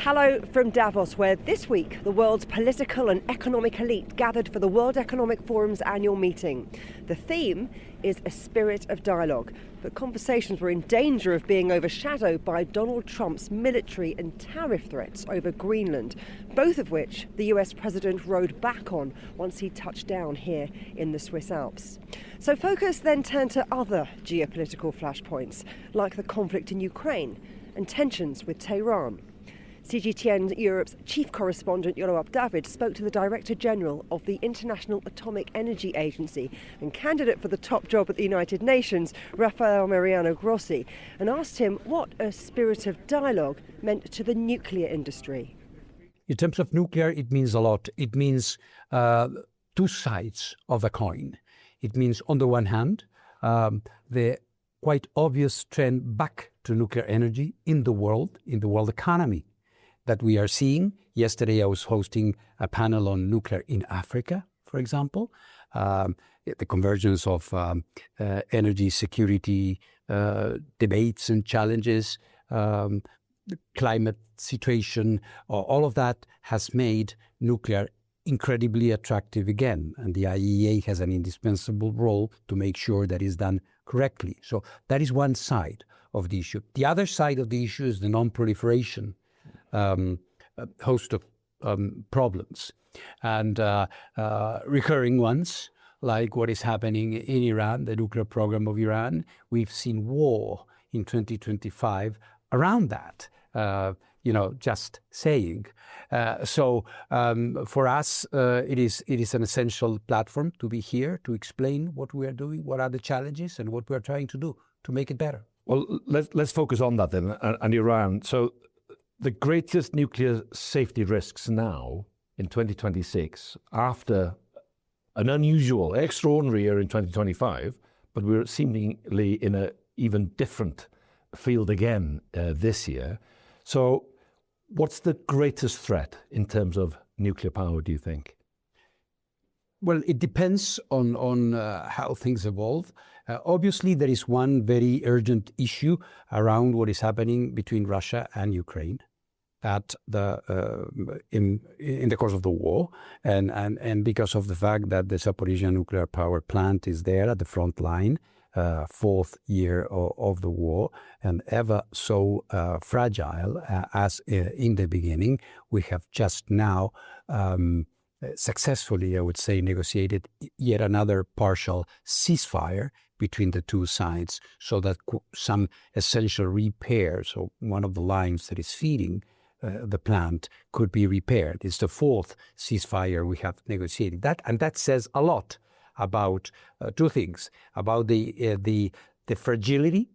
Hello from Davos, where this week the world's political and economic elite gathered for the World Economic Forum's annual meeting. The theme is a spirit of dialogue, but conversations were in danger of being overshadowed by Donald Trump's military and tariff threats over Greenland, both of which the US president rode back on once he touched down here in the Swiss Alps. So focus then turned to other geopolitical flashpoints, like the conflict in Ukraine and tensions with Tehran. CGTN Europe's chief correspondent Yoav David spoke to the Director General of the International Atomic Energy Agency and candidate for the top job at the United Nations, Rafael Grossi, and asked him what a spirit of dialogue meant to the nuclear industry. In terms of nuclear, it means a lot. It means two sides of a coin. It means, on the one hand, the quite obvious trend back to nuclear energy in the world economy that we are seeing. Yesterday, I was hosting a panel on nuclear in Africa, for example, the convergence of energy security debates and challenges, the climate situation, all of that has made nuclear incredibly attractive again. And the IAEA has an indispensable role to make sure that is done correctly. So that is one side of the issue. The other side of the issue is the non-proliferation host of problems and recurring ones, like what is happening in Iran, the nuclear program of Iran. We've seen war in 2025 around that, just saying. So for us, it is an essential platform to be here to explain what we are doing, what are the challenges, and what we are trying to do to make it better. Well, let's focus on that then, and Iran. So the greatest nuclear safety risks now in 2026, after an unusual, extraordinary year in 2025, but we're seemingly in an even different field again this year. So what's the greatest threat in terms of nuclear power, do you think? Well, it depends on how things evolve. Obviously, there is one very urgent issue around what is happening between Russia and Ukraine at in the course of the war, and because of the fact that the Zaporizhzhia nuclear power plant is there at the front line, fourth year of the war, and ever so fragile as in the beginning. We have just now successfully, I would say, negotiated yet another partial ceasefire between the two sides, so that some essential repairs of one of the lines that is feeding the plant could be repaired. It's the fourth ceasefire we have negotiated. And that says a lot about two things: about the fragility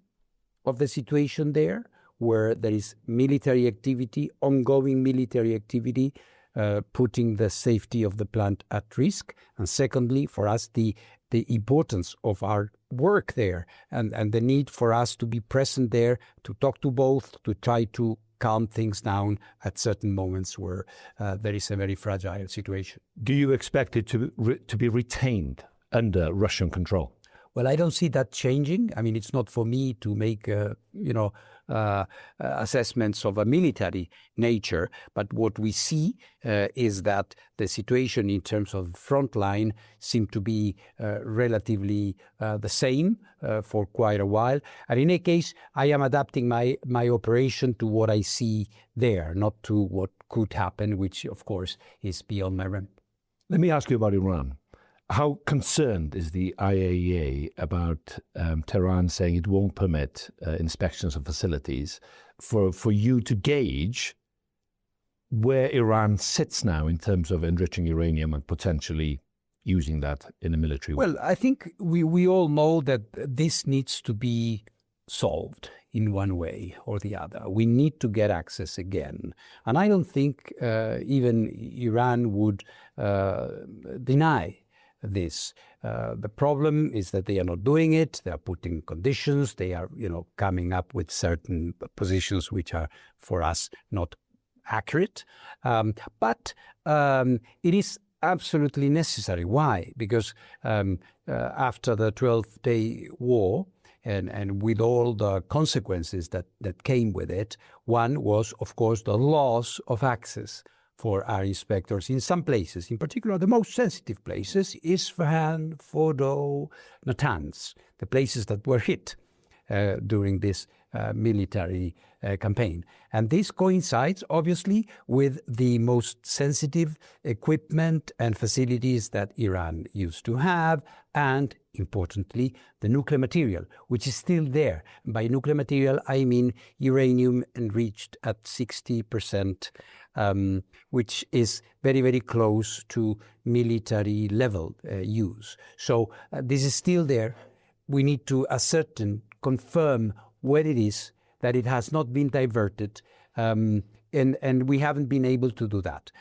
of the situation there, where there is military activity, ongoing military activity, putting the safety of the plant at risk, and secondly, for us, the importance of our work there and the need for us to be present there, to talk to both, to try to calm things down at certain moments where there is a very fragile situation. Do you expect it to be retained under Russian control? Well, I don't see that changing. I mean, it's not for me to make, assessments of a military nature. But what we see is that the situation in terms of front line seemed to be relatively the same for quite a while. And in any case, I am adapting my operation to what I see there, not to what could happen, which, of course, is beyond my realm. Let me ask you about Iran. How concerned is the IAEA about Tehran saying it won't permit inspections of facilities for you to gauge where Iran sits now in terms of enriching uranium and potentially using that in a military way? Well, I think we all know that this needs to be solved in one way or the other. We need to get access again. And I don't think even Iran would deny this. The problem is that they are not doing it. They are putting conditions. They are, coming up with certain positions which are, for us, not accurate. But it is absolutely necessary. Why? Because after the 12th day war, and with all the consequences that came with it. One was, of course, the loss of access for our inspectors in some places, in particular the most sensitive places, Isfahan, Fordo, Natanz, the places that were hit during this military campaign. And this coincides, obviously, with the most sensitive equipment and facilities that Iran used to have, and, importantly, the nuclear material, which is still there. By nuclear material, I mean uranium enriched at 60%, which is very, very close to military level use. So this is still there. We need to confirm what it is, that it has not been diverted, and we haven't been able to do that.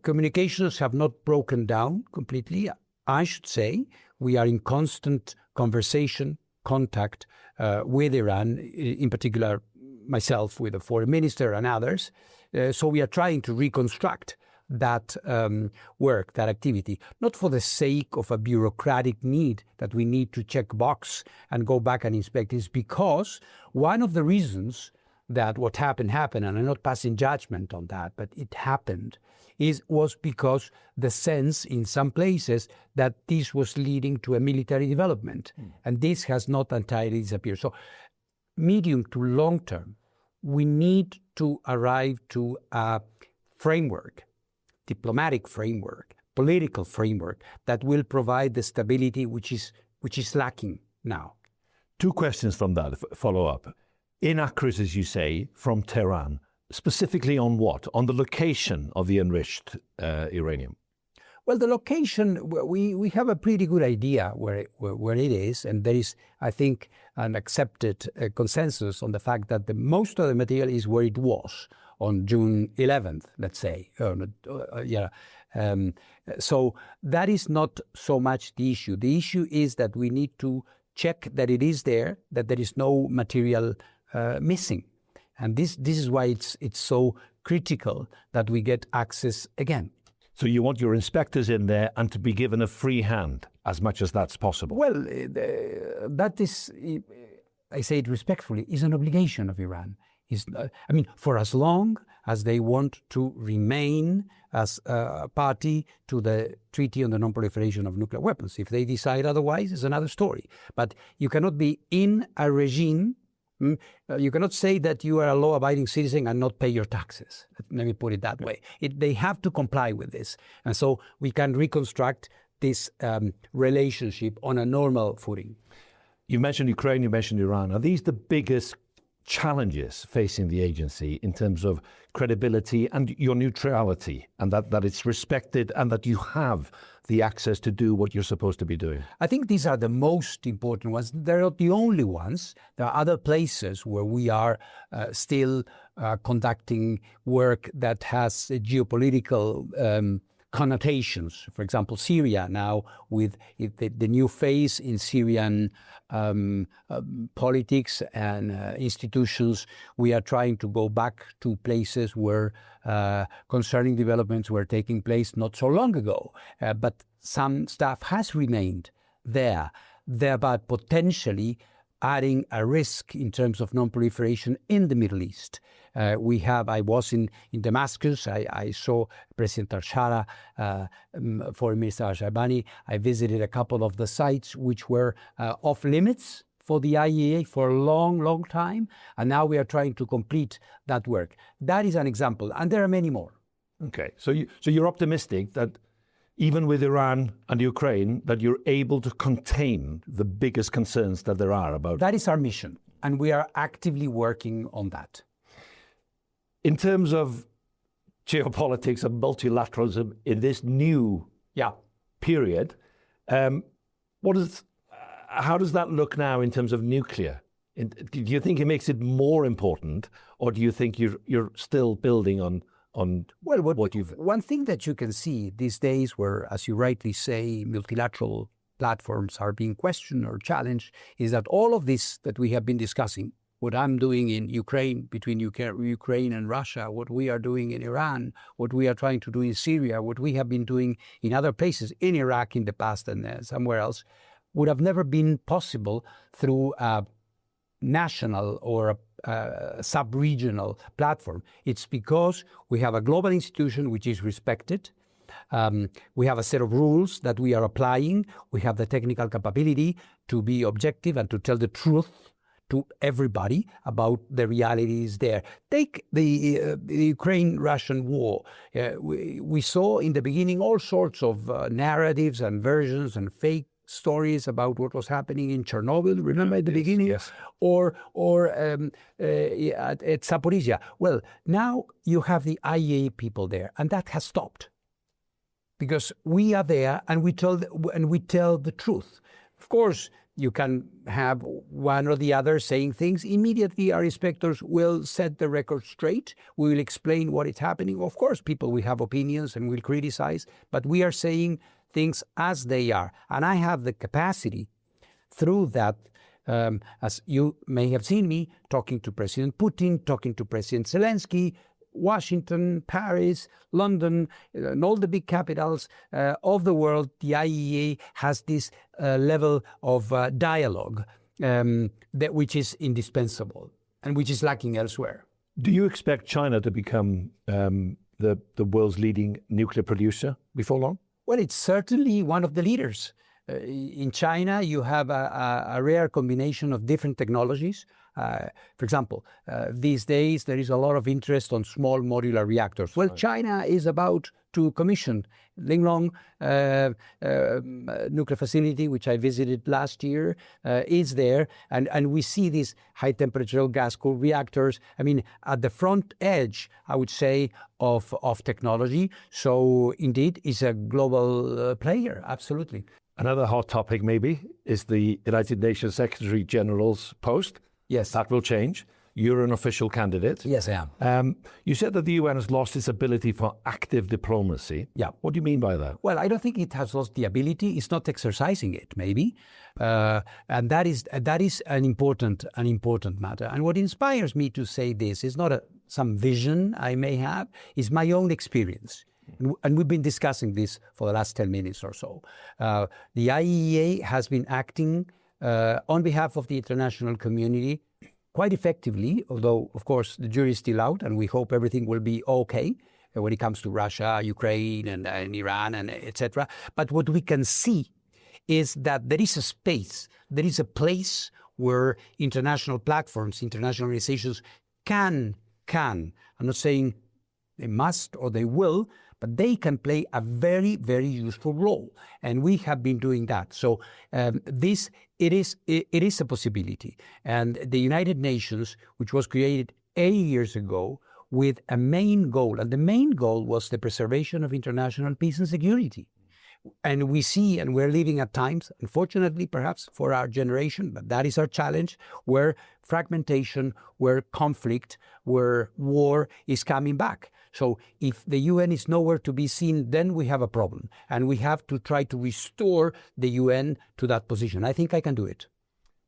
Communications have not broken down completely. I should say we are in constant conversation, contact with Iran, in particular myself with the foreign minister and others. So we are trying to reconstruct that work, that activity, not for the sake of a bureaucratic need that we need to check box and go back and inspect. It's because one of the reasons that what happened, and I'm not passing judgment on that, but it happened, was because the sense in some places that this was leading to a military development. And this has not entirely disappeared. So medium to long term, we need to arrive to a framework, diplomatic framework, political framework that will provide the stability which is lacking now. Two questions from that follow up. Inaccuracies, as you say, from Tehran, specifically on what? On the location of the enriched uranium? Well, the location, we have a pretty good idea where it is, and there is, I think, an accepted consensus on the fact that the most of the material is where it was on June 11th, let's say. So that is not so much the issue. The issue is that we need to check that it is there, that there is no material missing. And this is why it's so critical that we get access again. So you want your inspectors in there and to be given a free hand as much as that's possible? Well, that is, I say it respectfully, is an obligation of Iran. For as long as they want to remain as a party to the Treaty on the Non-Proliferation of Nuclear Weapons. If they decide otherwise, it's another story. But you cannot be in a regime. You cannot say that you are a law-abiding citizen and not pay your taxes. Let me put it that way. They have to comply with this. And so we can reconstruct this relationship on a normal footing. You mentioned Ukraine, you mentioned Iran. Are these the biggest challenges facing the agency in terms of credibility and your neutrality, and that it's respected and that you have the access to do what you're supposed to be doing? I think these are the most important ones. They're not the only ones. There are other places where we are still conducting work that has geopolitical connotations. For example, Syria now, with the new phase in Syrian politics and institutions, we are trying to go back to places where concerning developments were taking place not so long ago. But some stuff has remained there, thereby potentially adding a risk in terms of non-proliferation in the Middle East. I was in Damascus. I saw President al-Shara, Foreign Minister al-Shabani. I visited a couple of the sites which were off limits for the IAEA for a long, long time. And now we are trying to complete that work. That is an example. And there are many more. Okay. So you're optimistic that even with Iran and Ukraine, that you're able to contain the biggest concerns that there are about? That is our mission. And we are actively working on that. In terms of geopolitics and multilateralism in this new period, how does that look now in terms of nuclear? Do you think it makes it more important, or do you think you're still building on what you've... One thing that you can see these days where, as you rightly say, multilateral platforms are being questioned or challenged, is that all of this that we have been discussing, what I'm doing in Ukraine, between Ukraine and Russia, what we are doing in Iran, what we are trying to do in Syria, what we have been doing in other places, in Iraq in the past and somewhere else, would have never been possible through a national or a sub-regional platform. It's because we have a global institution which is respected. We have a set of rules that we are applying. We have the technical capability to be objective and to tell the truth to everybody about the realities there. Take the Ukraine-Russian war. We saw in the beginning all sorts of narratives and versions and fake stories about what was happening in Chernobyl, remember at the beginning? Yes. Or at Zaporizhia. Well, now you have the IAEA people there, and that has stopped. Because we are there and we tell the truth. Of course, you can have one or the other saying things. Immediately, our inspectors will set the record straight. We will explain what is happening. Of course, people will have opinions and will criticize, but we are saying things as they are. And I have the capacity through that, as you may have seen me talking to President Putin, talking to President Zelensky, Washington, Paris, London, and all the big capitals of the world. The IEA has this level of dialogue which is indispensable and which is lacking elsewhere. Do you expect China to become the world's leading nuclear producer before long? Well, it's certainly one of the leaders. In China, you have a rare combination of different technologies. For example, these days there is a lot of interest on small modular reactors. Well, China is about to commission Linglong nuclear facility, which I visited last year, is there. And we see these high temperature gas-cooled reactors, I mean, at the front edge, I would say, of technology. So indeed, it's a global player, absolutely. Another hot topic maybe is the United Nations Secretary General's post. Yes. That will change. You're an official candidate. Yes, I am. You said that the UN has lost its ability for active diplomacy. Yeah. What do you mean by that? Well, I don't think it has lost the ability. It's not exercising it, maybe. And that is an important matter. And what inspires me to say this is not some vision I may have, it's my own experience. And we've been discussing this for the last 10 minutes or so. The IEA has been acting on behalf of the international community quite effectively, although, of course, the jury is still out, and we hope everything will be okay when it comes to Russia, Ukraine, and Iran, and etc. But what we can see is that there is a space, there is a place where international platforms, international organizations can, I'm not saying they must or they will, but they can play a very, very useful role. And we have been doing that. So it is a possibility. And the United Nations, which was created 8 years ago with a main goal, and the main goal was the preservation of international peace and security. And we see, and we're living at times, unfortunately, perhaps for our generation, but that is our challenge, where fragmentation, where conflict, where war is coming back. So if the UN is nowhere to be seen, then we have a problem. And we have to try to restore the UN to that position. I think I can do it.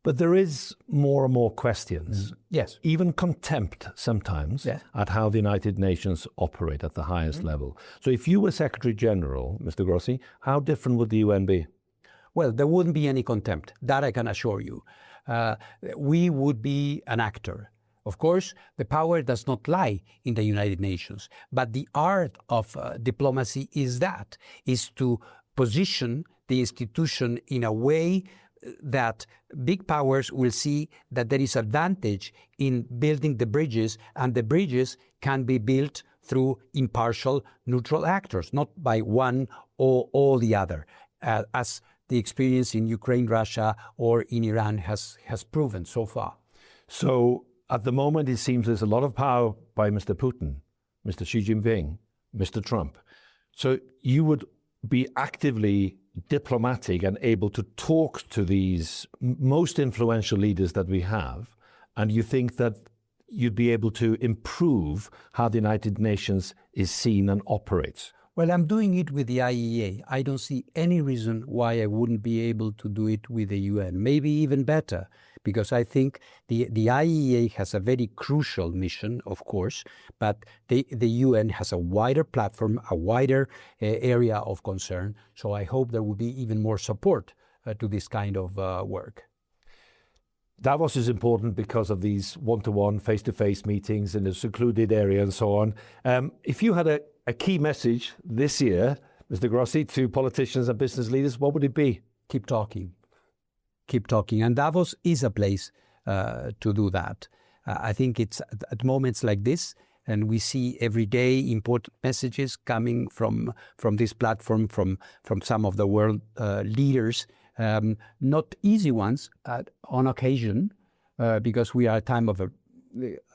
But there is more and more questions. Yes. Even contempt sometimes at how the United Nations operate at the highest level. So if you were Secretary General, Mr. Grossi, how different would the UN be? Well, there wouldn't be any contempt. That I can assure you. We would be an actor. Of course, the power does not lie in the United Nations, but the art of diplomacy is to position the institution in a way that big powers will see that there is advantage in building the bridges, and the bridges can be built through impartial, neutral actors, not by one or the other, as the experience in Ukraine, Russia, or in Iran has proven so far. So at the moment, it seems there's a lot of power by Mr. Putin, Mr. Xi Jinping, Mr. Trump. So you would be actively diplomatic and able to talk to these most influential leaders that we have, and you think that you'd be able to improve how the United Nations is seen and operates? Well, I'm doing it with the IEA. I don't see any reason why I wouldn't be able to do it with the UN, maybe even better, because I think the IEA has a very crucial mission, of course, but the UN has a wider platform, a wider area of concern. So I hope there will be even more support to this kind of work. Davos is important because of these one-to-one, face-to-face meetings in a secluded area and so on. If you had a key message this year, Mr. Grossi, to politicians and business leaders, what would it be? Keep talking. Keep talking. And Davos is a place to do that. I think it's at moments like this, and we see every day important messages coming from this platform, from some of the world leaders, not easy ones on occasion, because we are a time of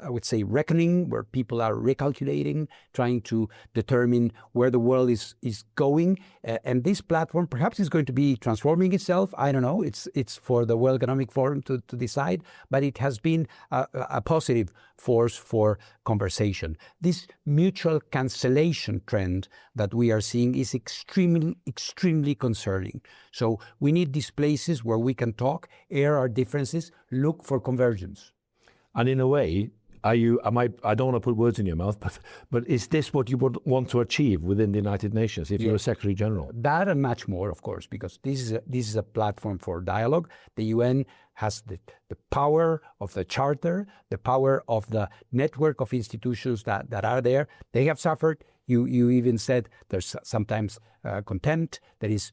I would say, reckoning, where people are recalculating, trying to determine where the world is going. And this platform perhaps is going to be transforming itself. I don't know. It's for the World Economic Forum to decide, but it has been a positive force for conversation. This mutual cancellation trend that we are seeing is extremely concerning. So we need these places where we can talk, air our differences, look for convergence. And in a way, I don't want to put words in your mouth, but is this what you would want to achieve within the United Nations if you're a Secretary General? That and much more, of course, because this is a platform for dialogue. The UN has the power of the Charter, the power of the network of institutions that are there. They have suffered. You even said there's sometimes contempt. There is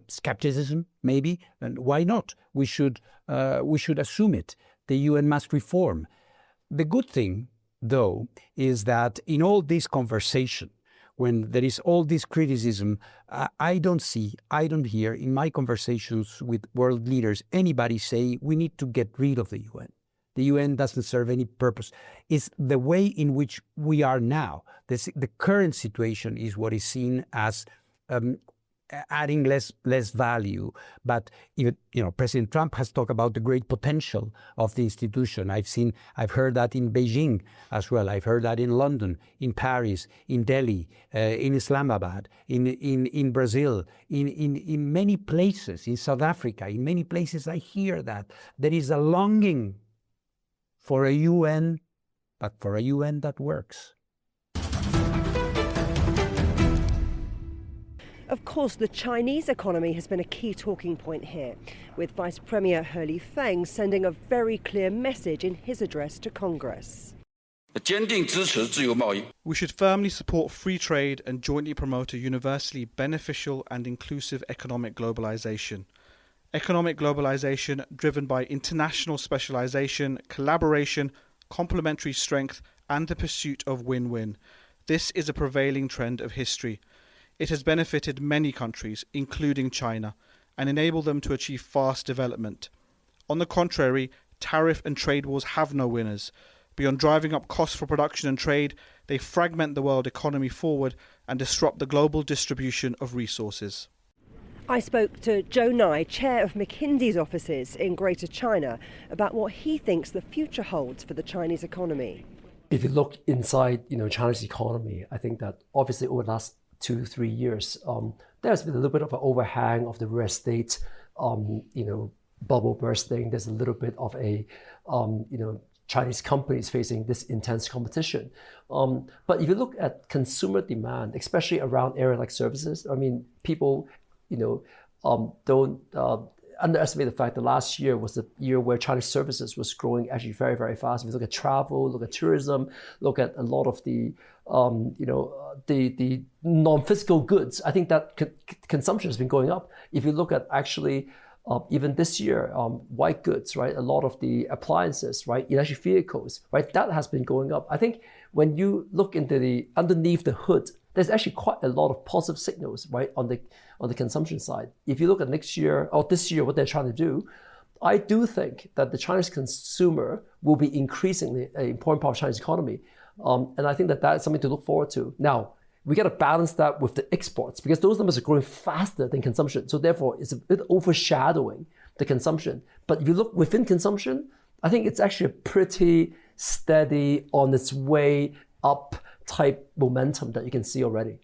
skepticism, maybe, and why not? We should assume it. The UN must reform. The good thing, though, is that in all this conversation, when there is all this criticism, I don't hear in my conversations with world leaders anybody say we need to get rid of the UN. The UN doesn't serve any purpose. It's the way in which we are now. The current situation is what is seen as adding less value. But even, President Trump has talked about the great potential of the institution. I've heard that in Beijing as well. I've heard that in London, in Paris, in Delhi, in Islamabad, in Brazil, in many places, in South Africa, in many places I hear that there is a longing for a UN, but for a UN that works. Of course, the Chinese economy has been a key talking point here, with Vice Premier He Lifeng sending a very clear message in his address to Congress. We should firmly support free trade and jointly promote a universally beneficial and inclusive economic globalization. Economic globalization driven by international specialization, collaboration, complementary strength, and the pursuit of win-win. This is a prevailing trend of history. It has benefited many countries, including China, and enabled them to achieve fast development. On the contrary, tariff and trade wars have no winners. Beyond driving up costs for production and trade, they fragment the world economy forward and disrupt the global distribution of resources. I spoke to Joe Ngai, chair of McKinsey's offices in Greater China, about what he thinks the future holds for the Chinese economy. If you look inside, China's economy, I think that obviously over the last 2-3 years, there's been a little bit of an overhang of the real estate, bubble bursting. There's a little bit of a, Chinese companies facing this intense competition. But if you look at consumer demand, especially around areas like services, people, don't underestimate the fact that last year was the year where Chinese services was growing actually very, very fast. If you look at travel, look at tourism, look at a lot of the non-physical goods, I think that consumption has been going up. If you look at actually even this year, white goods, right? A lot of the appliances, right? Electric vehicles, right? That has been going up. I think when you look into underneath the hood, there's actually quite a lot of positive signals, right, on the consumption side. If you look at next year or this year, what they're trying to do, I do think that the Chinese consumer will be increasingly an important part of Chinese economy. And I think that is something to look forward to. Now, we got to balance that with the exports because those numbers are growing faster than consumption. So therefore, it's a bit overshadowing the consumption. But if you look within consumption, I think it's actually a pretty steady, on its way up type momentum that you can see already.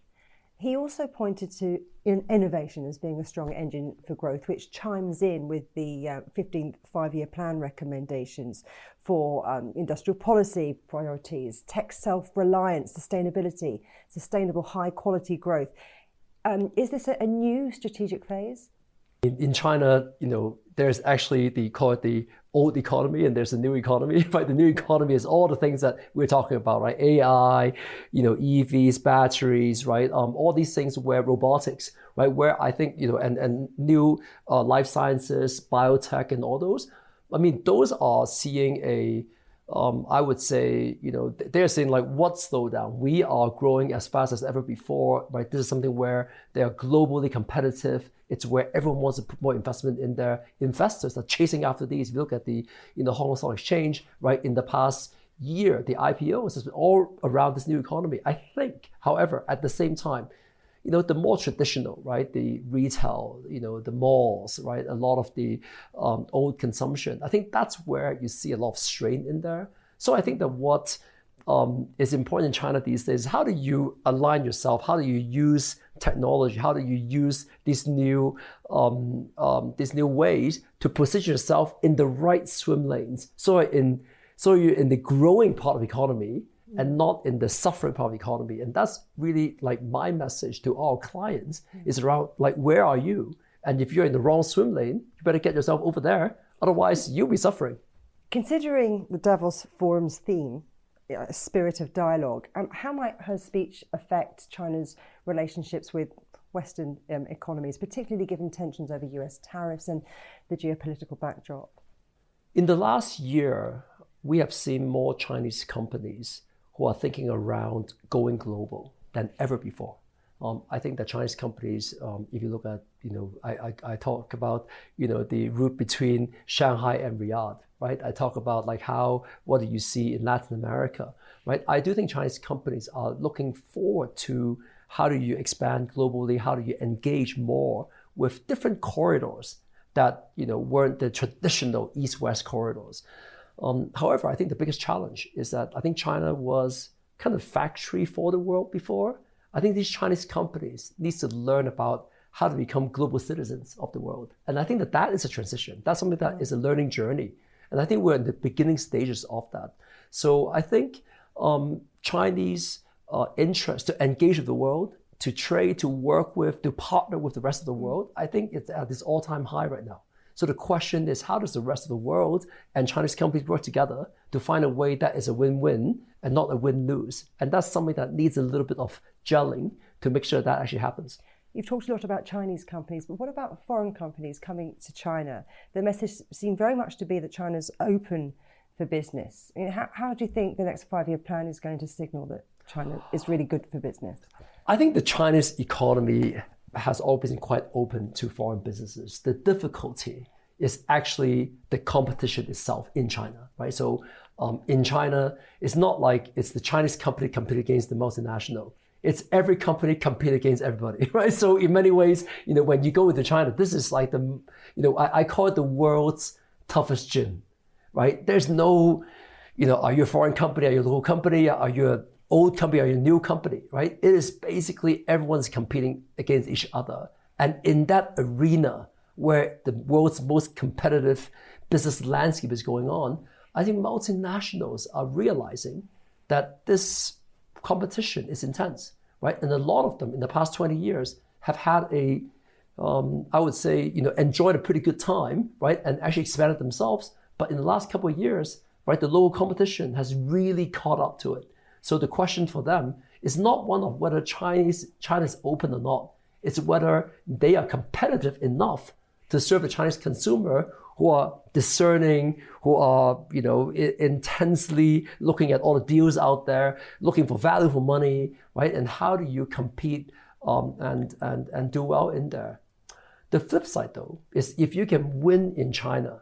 He also pointed to innovation as being a strong engine for growth, which chimes in with the 15th five-year plan recommendations for industrial policy priorities, tech self-reliance, sustainability, sustainable high-quality growth. Is this a new strategic phase? In China, there's actually call it the old economy and there's a new economy, right? The new economy is all the things that we're talking about, right? AI, EVs, batteries, right? All these things where robotics, right? Where I think, and new life sciences, biotech and all those. I mean, those are seeing I would say, they're saying like, what slowdown? We are growing as fast as ever before, right? This is something where they are globally competitive. It's where everyone wants to put more investment in there. Investors are chasing after these. If you look at the Hong Kong Stock Exchange, right? In the past year, the IPOs has been all around this new economy. I think, however, at the same time, the more traditional, right, the retail, the malls, right, a lot of the old consumption, I think that's where you see a lot of strain in there. So I think that what is important in China these days is how do you align yourself? How do you use technology? How do you use these new ways to position yourself in the right swim lanes? So you're in the growing part of the economy, and not in the suffering part of the economy. And that's really like my message to our clients is around like, where are you? And if you're in the wrong swim lane, you better get yourself over there. Otherwise, you'll be suffering. Considering the Davos Forum's theme, a spirit of dialogue, how might her speech affect China's relationships with Western economies, particularly given tensions over US tariffs and the geopolitical backdrop? In the last year, we have seen more Chinese companies who are thinking around going global than ever before. I think that Chinese companies, if you look at, I talk about, the route between Shanghai and Riyadh, right? I talk about like what do you see in Latin America, right? I do think Chinese companies are looking forward to how do you expand globally? How do you engage more with different corridors that, weren't the traditional East-West corridors? However, I think the biggest challenge is that I think China was kind of factory for the world before. I think these Chinese companies need to learn about how to become global citizens of the world. And I think that is a transition. That's something that is a learning journey. And I think we're in the beginning stages of that. So I think Chinese interest to engage with the world, to trade, to work with, to partner with the rest of the world, I think it's at this all-time high right now. So the question is, how does the rest of the world and Chinese companies work together to find a way that is a win-win and not a win-lose? And that's something that needs a little bit of gelling to make sure that actually happens. You've talked a lot about Chinese companies, but what about foreign companies coming to China? The message seemed very much to be that China's open for business. I mean, how do you think the next 5-year plan is going to signal that China is really good for business? I think the Chinese economy has always been quite open to foreign businesses. The difficulty is actually the competition itself in China, right? So in China, it's not like it's the Chinese company competing against the multinational. It's every company compete against everybody, right? So in many ways, when you go into China, this is like I call it the world's toughest gym, right? There's no, are you a foreign company? Are you a local company? Are you an old company? Are you a new company, right? It is basically everyone's competing against each other. And in that arena where the world's most competitive business landscape is going on, I think multinationals are realizing that this competition is intense, right? And a lot of them in the past 20 years have had I would say, enjoyed a pretty good time, right? And actually expanded themselves. But in the last couple of years, right, the local competition has really caught up to it. So the question for them is not one of whether China's open or not. It's whether they are competitive enough to serve the Chinese consumer who are discerning, who are intensely looking at all the deals out there, looking for value for money, right? And how do you compete and do well in there? The flip side, though, is if you can win in China,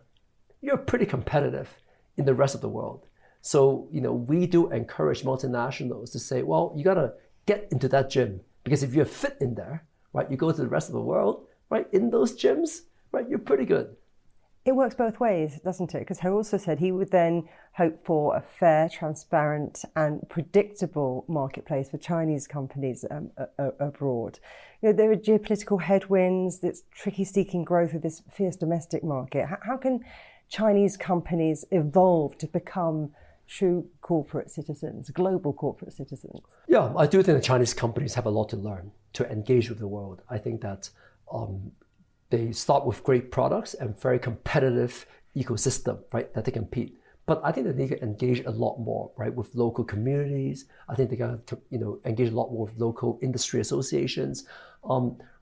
you're pretty competitive in the rest of the world. So we do encourage multinationals to say, well, you gotta get into that gym, because if you're fit in there, right, you go to the rest of the world, right, in those gyms, right, you're pretty good. It works both ways, doesn't it? Because he also said he would then hope for a fair, transparent and predictable marketplace for Chinese companies abroad. There are geopolitical headwinds, it's tricky seeking growth of this fierce domestic market. How can Chinese companies evolve to become true corporate citizens, global corporate citizens? Yeah, I do think that Chinese companies have a lot to learn to engage with the world. I think that they start with great products and very competitive ecosystem, right, that they compete. But I think that they can engage a lot more, right, with local communities. I think they can, engage a lot more with local industry associations.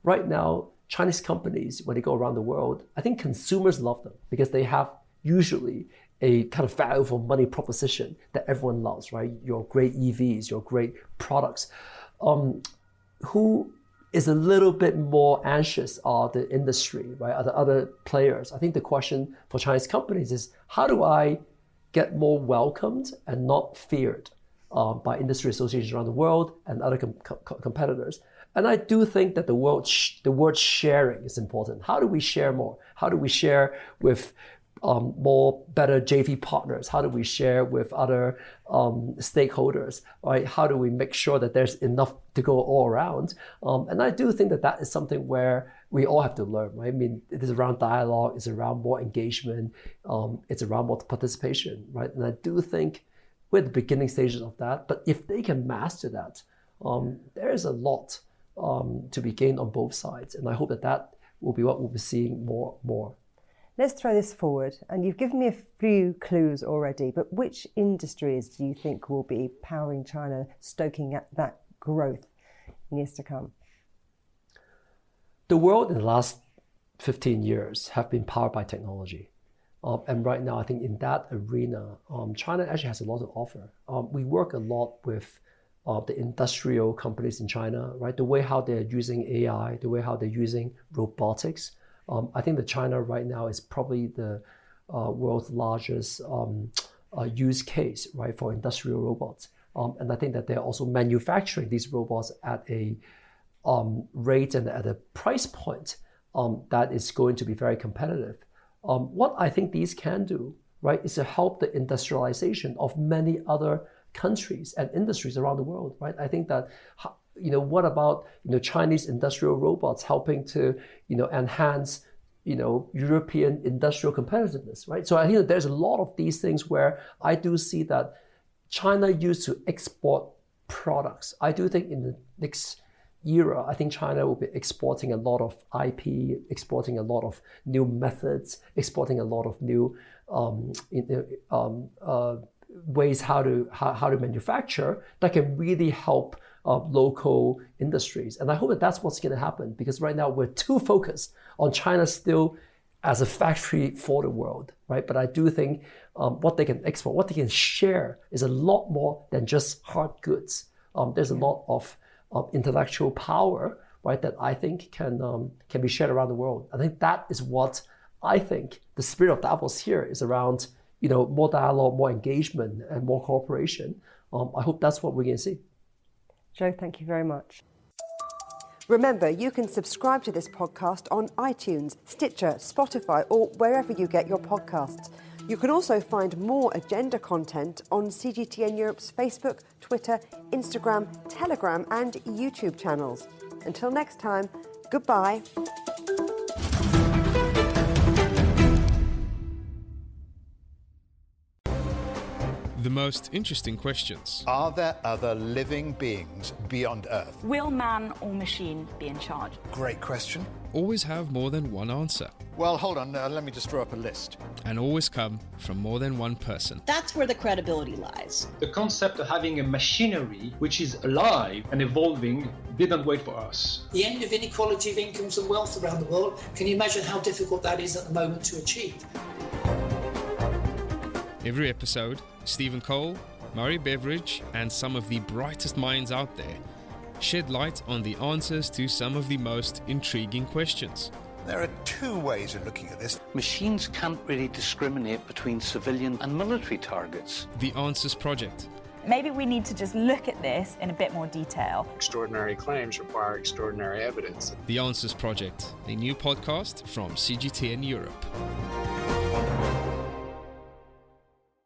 Right now, Chinese companies, when they go around the world, I think consumers love them because they have usually a kind of value for money proposition that everyone loves, right? Your great EVs, your great products. Who is a little bit more anxious are the industry, right? Are the other players? I think the question for Chinese companies is, how do I get more welcomed and not feared by industry associations around the world and other competitors? And I do think that the word sharing is important. How do we share more? How do we share with more better JV partners? How do we share with other stakeholders? Right? How do we make sure that there's enough to go all around? And I do think that that is something where we all have to learn. Right? I mean, it is around dialogue. It's around more engagement. It's around more participation. Right? And I do think we're at the beginning stages of that. But if they can master that, there is a lot to be gained on both sides. And I hope that that will be what we'll be seeing more. Let's throw this forward, and you've given me a few clues already, but which industries do you think will be powering China, stoking at that growth in years to come? The world in the last 15 years have been powered by technology. And right now, I think in that arena, China actually has a lot to offer. We work a lot with the industrial companies in China, right? The way how they're using AI, the way how they're using robotics. I think that China right now is probably the world's largest use case, right, for industrial robots. And I think that they're also manufacturing these robots at a rate and at a price point that is going to be very competitive. What I think these can do, right, is to help the industrialization of many other countries and industries around the world, right? I think that, what about, Chinese industrial robots helping to, enhance, European industrial competitiveness, right? So I think that there's a lot of these things where I do see that China used to export products. I do think in the next era, I think China will be exporting a lot of IP, exporting a lot of new methods, exporting a lot of new ways how to manufacture that can really help local industries. And I hope that that's what's going to happen, because right now we're too focused on China still as a factory for the world, right? But I do think what they can export, what they can share is a lot more than just hard goods. There's a lot of intellectual power, right, that I think can be shared around the world. I think that is what I think the spirit of Davos here is around, more dialogue, more engagement, and more cooperation. I hope that's what we're going to see. Joe, thank you very much. Remember, you can subscribe to this podcast on iTunes, Stitcher, Spotify, or wherever you get your podcasts. You can also find more agenda content on CGTN Europe's Facebook, Twitter, Instagram, Telegram, and YouTube channels. Until next time, goodbye. The most interesting questions. Are there other living beings beyond Earth? Will man or machine be in charge? Great question. Always have more than one answer. Well, hold on, let me just draw up a list. And always come from more than one person. That's where the credibility lies. The concept of having a machinery which is alive and evolving didn't wait for us. The end of inequality of incomes and wealth around the world, can you imagine how difficult that is at the moment to achieve? Every episode, Stephen Cole, Murray Beveridge, and some of the brightest minds out there shed light on the answers to some of the most intriguing questions. There are two ways of looking at this. Machines can't really discriminate between civilian and military targets. The Answers Project. Maybe we need to just look at this in a bit more detail. Extraordinary claims require extraordinary evidence. The Answers Project, a new podcast from CGTN Europe.